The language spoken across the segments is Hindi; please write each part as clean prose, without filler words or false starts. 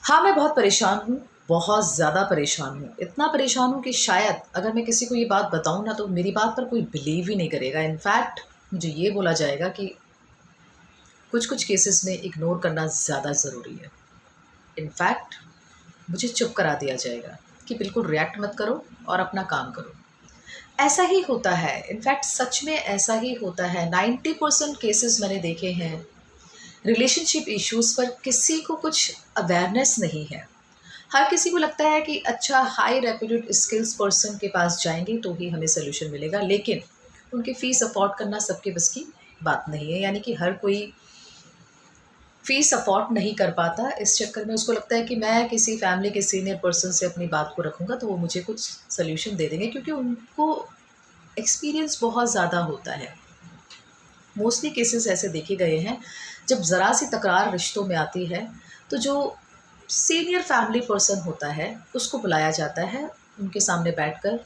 हाँ, मैं बहुत परेशान हूँ, बहुत ज़्यादा परेशान हूँ। इतना परेशान हूँ कि शायद अगर मैं किसी को ये बात बताऊँ ना तो मेरी बात पर कोई बिलीव ही नहीं करेगा। इनफैक्ट मुझे ये बोला जाएगा कि कुछ-कुछ केसेज़ में इग्नोर करना ज़्यादा ज़रूरी है। इनफैक्ट मुझे चुप करा दिया जाएगा कि बिल्कुल रिएक्ट मत करो और अपना काम करो। ऐसा ही होता है, इनफैक्ट सच में ऐसा ही होता है। 90% केसेज़ मैंने देखे हैं, रिलेशनशिप इश्यूज़ पर किसी को कुछ अवेयरनेस नहीं है। हर किसी को लगता है कि अच्छा हाई रेप्यूटेड स्किल्स पर्सन के पास जाएँगे तो ही हमें सॉल्यूशन मिलेगा, लेकिन उनकी फ़ीस अफ़ोर्ड करना सबके बस की बात नहीं है। यानी कि हर कोई फ़ीस अफ़ोर्ड नहीं कर पाता। इस चक्कर में उसको लगता है कि मैं किसी फ़ैमिली के सीनियर पर्सन से अपनी बात को रखूँगा तो वो मुझे कुछ सॉल्यूशन दे देंगे, क्योंकि उनको एक्सपीरियंस बहुत ज़्यादा होता है। मोस्टली केसेस ऐसे देखे गए हैं, जब ज़रा सी तकरार रिश्तों में आती है तो जो सीनियर फैमिली पर्सन होता है उसको बुलाया जाता है, उनके सामने बैठकर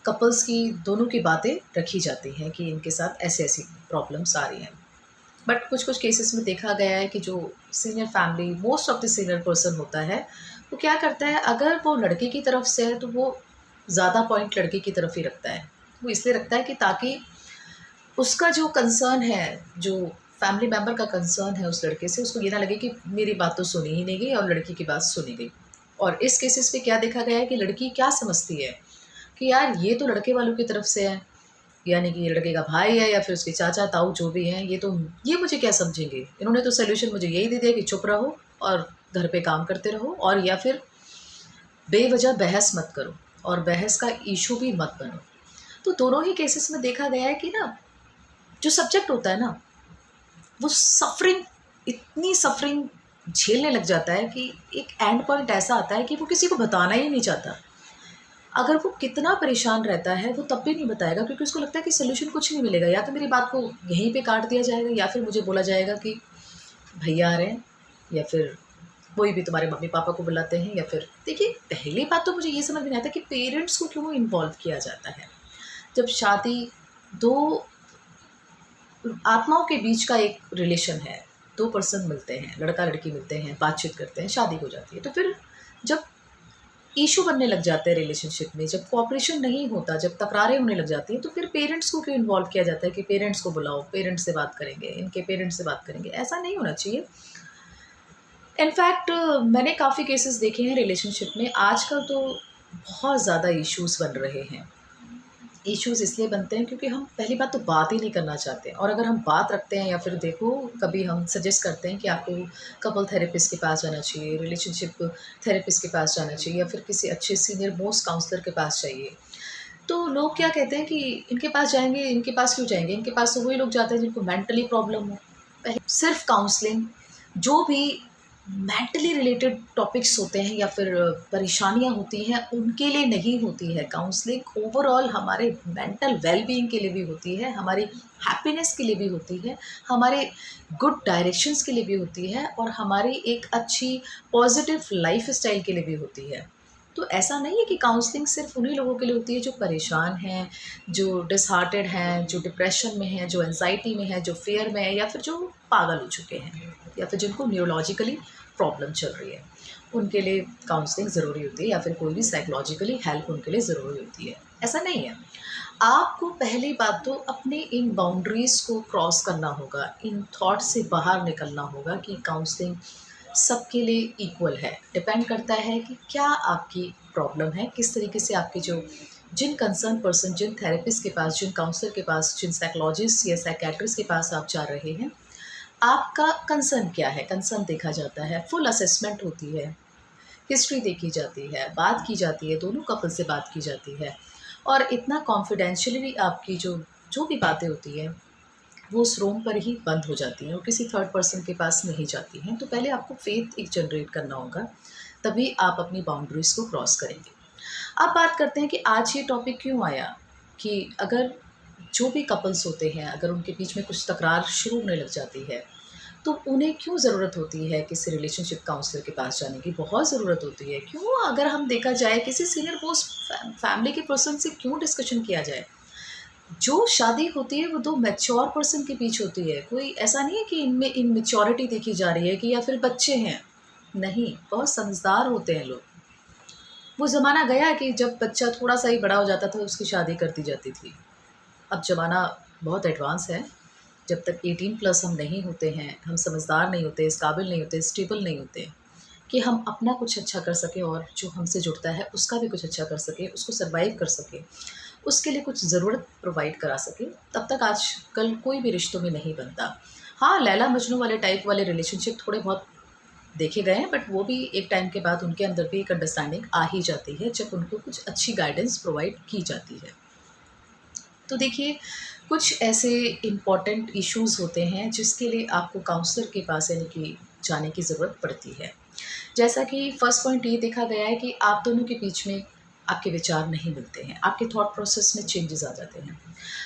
कपल्स की दोनों की बातें रखी जाती हैं कि इनके साथ ऐसी-ऐसी प्रॉब्लम्स आ रही हैं। बट कुछ-कुछ केसेस में देखा गया है कि जो senior family most of the senior person होता है, वो क्या करता है, अगर वो लड़के की तरफ से है तो वो ज़्यादा पॉइंट लड़के की तरफ ही रखता है। वो इसलिए रखता है कि ताकि उसका जो कंसर्न है, जो फैमिली मेंबर का कंसर्न है उस लड़के से, उसको ये ना लगे कि मेरी बात तो सुनी ही नहीं गई और लड़की की बात सुनी गई। और इस केसेस पे क्या देखा गया है कि लड़की क्या समझती है कि यार ये तो लड़के वालों की तरफ से है, यानी कि ये लड़के का भाई है या फिर उसके चाचा, ताऊ जो भी हैं, ये मुझे क्या समझेंगे? इन्होंने तो सॉल्यूशन मुझे यही दे दिया कि चुप रहो और घर पे काम करते रहो, और या फिर बेवजह बहस मत करो और बहस का इश्यू भी मत बनो। तो दोनों ही केसेस में देखा गया है कि ना, जो सब्जेक्ट होता है ना, वो सफ़रिंग, इतनी सफ़रिंग झेलने लग जाता है कि एक एंड पॉइंट ऐसा आता है कि वो किसी को बताना ही नहीं चाहता। अगर वो कितना परेशान रहता है, वो तब भी नहीं बताएगा, क्योंकि उसको लगता है कि सॉल्यूशन कुछ नहीं मिलेगा। या तो मेरी बात को यहीं पे काट दिया जाएगा या फिर मुझे बोला जाएगा कि भैया आ रहे हैं, या फिर कोई भी तुम्हारे मम्मी-पापा को बुलाते हैं, या फिर देखिए, पहली बात तो मुझे ये समझ में नहीं आता कि पेरेंट्स को क्यों इन्वॉल्व किया जाता है। जब शादी 2 आत्माओं के बीच का एक रिलेशन है, 2 पर्सन मिलते हैं, लड़का-लड़की मिलते हैं, बातचीत करते हैं, शादी हो जाती है। तो फिर जब इश्यू बनने लग जाते हैं रिलेशनशिप में, जब कोऑपरेशन नहीं होता, जब तकरारें होने लग जाती हैं, तो फिर पेरेंट्स को क्यों इन्वॉल्व किया जाता है कि पेरेंट्स को बुलाओ, पेरेंट्स से बात करेंगे, इनके पेरेंट्स से बात करेंगे। ऐसा नहीं होना चाहिए। इनफैक्ट मैंने काफ़ी केसेस देखे हैं रिलेशनशिप में। आजकल तो बहुत ज़्यादा इश्यूज़ बन रहे हैं। इश्यूज़ इसलिए बनते हैं क्योंकि हम पहली बात तो बात ही नहीं करना चाहते, और अगर हम बात रखते हैं या फिर देखो, कभी हम सजेस्ट करते हैं कि आपको कपल थेरेपिस्ट के पास जाना चाहिए, रिलेशनशिप थेरेपिस्ट के पास जाना चाहिए, या फिर किसी अच्छे सीनियर मोस्ट काउंसलर के पास चाहिए। तो लोग क्या कहते हैं कि इनके पास जाएँगे, इनके पास क्यों जाएँगे? इनके पास तो वही लोग जाते हैं जिनको मेंटली प्रॉब्लम हो। पहले सिर्फ़ काउंसलिंग, जो भी मेंटली रिलेटेड टॉपिक्स होते हैं या फिर परेशानियाँ होती हैं, उनके लिए नहीं होती है काउंसलिंग। ओवरऑल हमारे मेंटल वेल-बीइंग के लिए भी होती है, हमारी हैप्पीनेस के लिए भी होती है, हमारे गुड डायरेक्शंस के लिए भी होती है, और हमारी एक अच्छी पॉज़िटिव लाइफ़स्टाइल के लिए भी होती है। तो ऐसा नहीं है कि काउंसलिंग सिर्फ़ उन्हीं लोगों के लिए होती है जो परेशान हैं, जो डिसहार्टेड हैं, जो डिप्रेशन में हैं, जो एंग्ज़ायटी में हैं, जो फ़ियर में हैं, या फिर जो पागल हो चुके हैं, या फिर जिनको न्यूरोलॉजिकली प्रॉब्लम चल रही है। उनके लिए काउंसलिंग ज़रूरी होती है, या फिर कोई भी साइकोलॉजिकली हेल्प उनके लिए ज़रूरी होती है। ऐसा नहीं है। आपको पहली बात तो अपने इन बाउंड्रीज़ को क्रॉस करना होगा, इन थॉट से बाहर निकलना होगा कि काउंसलिंग सबके लिए इक्वल है। डिपेंड करता है कि क्या आपकी प्रॉब्लम है, किस तरीके से आपके जो जिन कंसर्न पर्सन, जिन थेरेपिस्ट के पास, जिन काउंसलर के पास, जिन साइकोलॉजिस्ट या साइकियाट्रिस्ट के पास आप जा रहे हैं, आपका कंसर्न क्या है? कंसर्न देखा जाता है, फुल असेसमेंट होती है, हिस्ट्री देखी जाती है, बात की जाती है, दोनों कपल से बात की जाती है, और इतना कॉन्फिडेंशियली आपकी जो जो भी बातें होती हैं, वो उस रूम पर ही बंद हो जाती हैं और किसी थर्ड पर्सन के पास नहीं जाती हैं। तो पहले आपको फ़ेथ एक जनरेट करना होगा, तभी आप अपनी बाउंड्रीज़ को क्रॉस करेंगे। अब बात करते हैं कि आज ये टॉपिक क्यों आया, कि अगर जो भी कपल्स होते हैं, अगर उनके बीच में कुछ तकरार शुरू होने लग जाती है, तो उन्हें क्यों ज़रूरत होती है किसी रिलेशनशिप काउंसलर के पास जाने की? बहुत ज़रूरत होती है। क्यों? अगर हम देखा जाए, किसी सीनियर मोस्ट फैमिली के पर्सन से क्यों डिस्कशन किया जाए? जो शादी होती है वो 2 मैच्योर पर्सन के बीच होती है। कोई ऐसा नहीं है कि इनमें इमैच्योरिटी देखी जा रही है कि या फिर बच्चे हैं। नहीं, बहुत समझदार होते हैं लोग। वो ज़माना गया कि जब बच्चा थोड़ा-सा ही बड़ा हो जाता था, उसकी शादी कर दी जाती थी। अब ज़माना बहुत एडवांस है। जब तक 18 प्लस हम नहीं होते हैं, हम समझदार नहीं होते, इस काबिल नहीं होते, स्टेबल नहीं होते कि हम अपना कुछ अच्छा कर सकें और जो हमसे जुड़ता है उसका भी कुछ अच्छा कर सकें, उसको सर्वाइव कर सकें, उसके लिए कुछ ज़रूरत प्रोवाइड करा सकें, तब तक आजकल कोई भी रिश्तों में नहीं बनता। हाँ, लैला मजनू वाले टाइप वाले रिलेशनशिप थोड़े बहुत देखे गए हैं, बट वो भी एक टाइम के बाद उनके अंदर भी एक अंडरस्टैंडिंग आ ही जाती है, जब उनको कुछ अच्छी गाइडेंस प्रोवाइड की जाती है। तो देखिए, कुछ ऐसे इम्पॉर्टेंट इश्यूज़ होते हैं जिसके लिए आपको काउंसलर के पास यानी कि जाने की ज़रूरत पड़ती है। जैसा कि फर्स्ट पॉइंट ये देखा गया है कि आप दोनों के बीच में आपके विचार नहीं मिलते हैं, आपके थॉट प्रोसेस में चेंजेस आ जाते हैं।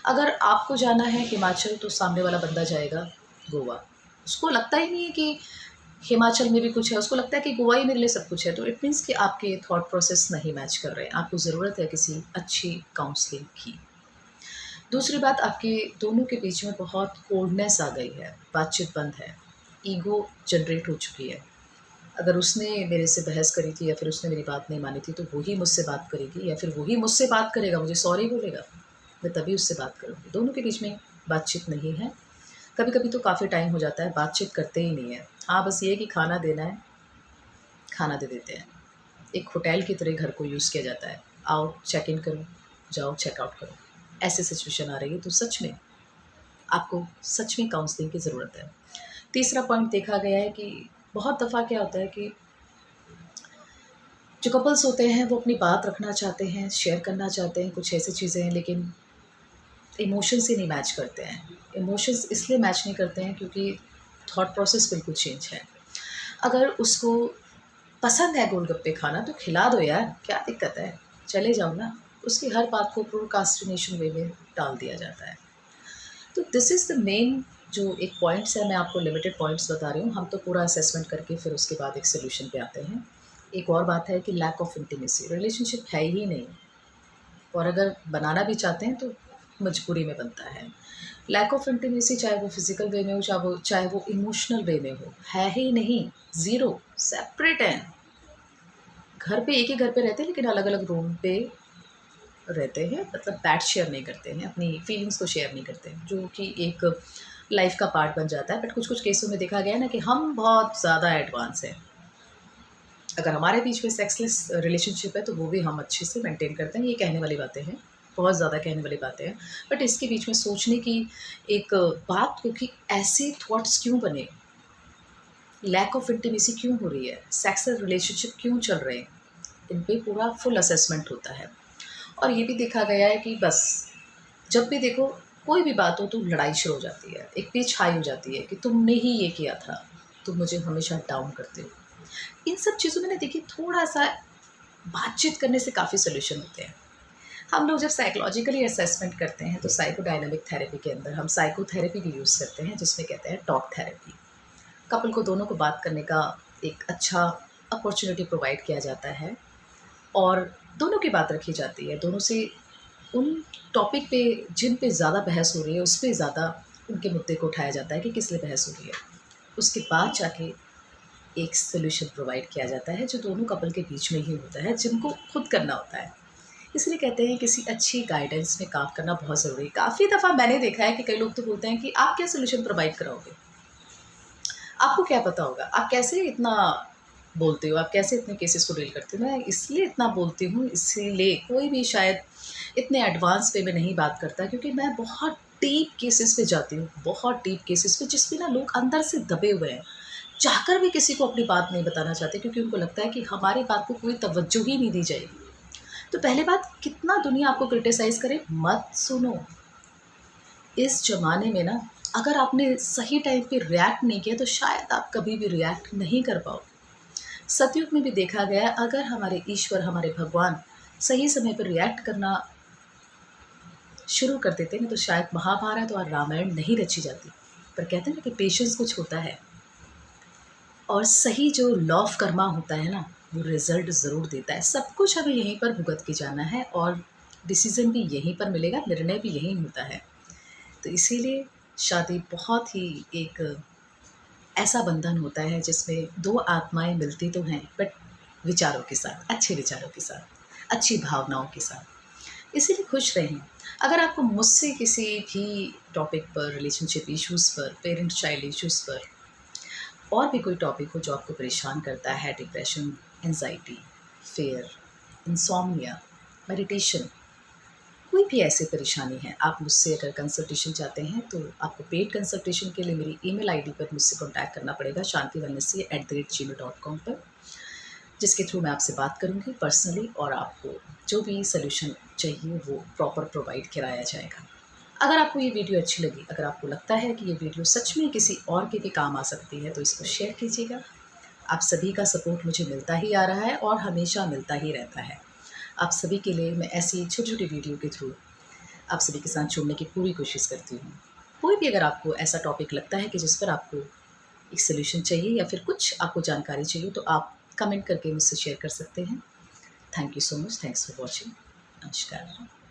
अगर आपको जाना है हिमाचल तो सामने वाला बंदा जाएगा गोवा। उसको लगता ही नहीं है कि हिमाचल में भी कुछ है, उसको लगता है कि गोवा ही मेरे लिए सब कुछ है। तो इट मीन्स कि आपके थॉट प्रोसेस नहीं मैच कर रहे हैं, आपको ज़रूरत है किसी अच्छी काउंसलिंग की। दूसरी बात, आपके दोनों के बीच में बहुत कोल्डनेस आ गई है, बातचीत बंद है, ईगो जनरेट हो चुकी है। अगर उसने मेरे से बहस करी थी या फिर उसने मेरी बात नहीं मानी थी तो वही मुझसे बात करेगी या फिर वही मुझसे बात करेगा, मुझे सॉरी बोलेगा, मैं तभी उससे बात करूँगी। दोनों के बीच में बातचीत नहीं है। कभी-कभी तो काफ़ी टाइम हो जाता है, बातचीत करते ही नहीं है। हाँ, बस ये है कि खाना देना है, खाना दे देते हैं। एक होटल की तरह घर को यूज़ किया जाता है। आओ चेक इन करो, जाओ चेकआउट करो। ऐसी सिचुएशन आ रही है तो सच में आपको सच में काउंसलिंग की ज़रूरत है। तीसरा पॉइंट देखा गया है कि बहुत दफ़ा क्या होता है कि जो कपल्स होते हैं वो अपनी बात रखना चाहते हैं, शेयर करना चाहते हैं, कुछ ऐसी चीज़ें हैं, लेकिन इमोशंस ही नहीं मैच करते हैं। इमोशंस इसलिए मैच नहीं करते हैं क्योंकि थॉट प्रोसेस बिल्कुल चेंज है। अगर उसको पसंद है गोलगप्पे खाना तो खिला दो यार, क्या दिक्कत है? चले जाओ ना। उसकी हर बात को प्रोक्रास्टिनेशन वे में टाल दिया जाता है। तो दिस इज़ द मेन जो एक पॉइंट्स है, मैं आपको लिमिटेड पॉइंट्स बता रही हूँ। हम तो पूरा असेसमेंट करके फिर उसके बाद एक सॉल्यूशन पे आते हैं। एक और बात है कि लैक ऑफ इंटीमेसी, रिलेशनशिप है ही नहीं, और अगर बनाना भी चाहते हैं तो मजबूरी में बनता है। लैक ऑफ इंटीमेसी चाहे वो फिज़िकल वे में हो, चाहे वो इमोशनल वे में हो, है ही नहीं, ज़ीरो, सेपरेट हैं। घर पे एक ही घर पे रहते हैं लेकिन अलग-अलग रूम पे रहते हैं, मतलब बेड शेयर नहीं करते हैं, अपनी फीलिंग्स को शेयर नहीं करते हैं, जो कि एक लाइफ़ का पार्ट बन जाता है। बट कुछ-कुछ केसों में देखा गया है ना कि हम बहुत ज़्यादा एडवांस हैं। अगर हमारे बीच में सेक्सलेस रिलेशनशिप है तो वो भी हम अच्छे से मेंटेन करते हैं। ये कहने वाली बातें हैं, बहुत ज़्यादा कहने वाली बातें हैं। बट इसके बीच में सोचने की एक बात को कि ऐसे थॉट्स क्यों बने? लैक ऑफ इंटीमेसी क्यों हो रही है? सेक्सुअल रिलेशनशिप क्यों चल रहे हैं? इन पे पूरा फुल असेसमेंट होता है। और ये भी देखा गया है कि बस जब भी देखो कोई भी बात हो तो लड़ाई शुरू हो जाती है, एक पिच हाई हो जाती है कि तुमने ही ये किया था, तुम मुझे हमेशा डाउन करते हो। इन सब चीज़ों में ना देखिए, थोड़ा-सा बातचीत करने से काफ़ी सॉल्यूशन होते हैं। हम लोग जब साइकोलॉजिकली असेसमेंट करते हैं तो साइकोडायनामिक थेरेपी के अंदर हम साइकोथेरेपी भी यूज़ करते हैं, जिसमें कहते हैं टॉक थेरेपी। कपल को दोनों को बात करने का एक अच्छा अपॉर्चुनिटी प्रोवाइड किया जाता है और दोनों की बात रखी जाती है। दोनों से उन टॉपिक पे जिन पे ज़्यादा बहस हो रही है, उस पे ज़्यादा उनके मुद्दे को उठाया जाता है कि किस लिए बहस हो रही है। उसके बाद जाके एक सॉल्यूशन प्रोवाइड किया जाता है जो दोनों कपल के बीच में ही होता है, जिनको खुद करना होता है। इसलिए कहते हैं किसी अच्छी गाइडेंस में काम करना बहुत ज़रूरी है। काफ़ी दफ़ा मैंने देखा है कि कई लोग तो बोलते हैं कि आप क्या सॉल्यूशन प्रोवाइड कराओगे? आपको क्या पता होगा? आप कैसे इतना बोलते हो? आप कैसे इतने केसेस को डील करते हो? मैं इसलिए इतना बोलती हूँ, इसीलिए कोई भी शायद इतने एडवांस वे में नहीं बात करता, क्योंकि मैं बहुत डीप केसेस पे जाती हूँ, बहुत डीप केसेस पे, जिसमें ना लोग अंदर से दबे हुए हैं। चाहकर भी किसी को अपनी बात नहीं बताना चाहते क्योंकि उनको लगता है कि हमारी बात को कोई तवज्जो ही नहीं दी जाएगी। तो पहली बात, कितना दुनिया आपको क्रिटिसाइज़ करे, मत सुनो। इस ज़माने में ना अगर आपने सही टाइम पे रिएक्ट नहीं किया तो शायद आप कभी भी रिएक्ट नहीं कर पाओगे। सतयुग में भी देखा गया है, अगर हमारे ईश्वर, हमारे भगवान सही समय पर रिएक्ट करना शुरू कर देते ना तो शायद महाभारत और रामायण नहीं रची जाती। पर कहते हैं ना कि पेशेंस कुछ होता है, और सही जो लॉ ऑफ कर्मा होता है ना, वो रिज़ल्ट ज़रूर देता है। सब कुछ हमें यहीं पर भुगत के जाना है और डिसीज़न भी यहीं पर मिलेगा, निर्णय भी यहीं होता है। तो इसीलिए शादी बहुत ही एक ऐसा बंधन होता है जिसमें 2 आत्माएँ मिलती तो हैं बट विचारों के साथ, अच्छे विचारों के साथ, अच्छी भावनाओं के साथ। इसीलिए खुश रहें। अगर आपको मुझसे किसी भी टॉपिक पर, रिलेशनशिप इश्यूज़ पर, पेरेंट चाइल्ड इश्यूज़ पर और भी कोई टॉपिक हो जो आपको परेशान करता है, depression, anxiety, fear, insomnia, meditation, कोई भी ऐसी परेशानी है, आप मुझसे अगर कंसल्टेशन चाहते हैं तो आपको पेड कंसल्टेशन के लिए मेरी ईमेल आईडी पर मुझसे कॉन्टैक्ट करना पड़ेगा shantivanasi@gmail.com पर, जिसके थ्रू मैं आपसे बात करूँगी पर्सनली और आपको जो भी सॉल्यूशन चाहिए वो प्रॉपर प्रोवाइड कराया जाएगा। अगर आपको ये वीडियो अच्छी लगी, अगर आपको लगता है कि ये वीडियो सच में किसी और के भी काम आ सकती है तो इसको शेयर कीजिएगा। आप सभी का सपोर्ट मुझे मिलता ही आ रहा है और हमेशा मिलता ही रहता है। आप सभी के लिए मैं ऐसी छोटी-छोटी वीडियो के थ्रू आप सभी के साथ जुड़ने की पूरी कोशिश करती हूँ। कोई भी अगर आपको ऐसा टॉपिक लगता है कि जिस पर आपको एक सॉल्यूशन चाहिए या फिर कुछ आपको जानकारी चाहिए तो आप कमेंट करके मुझसे शेयर कर सकते हैं। Thank you so much. Thanks for watching. नमस्कार।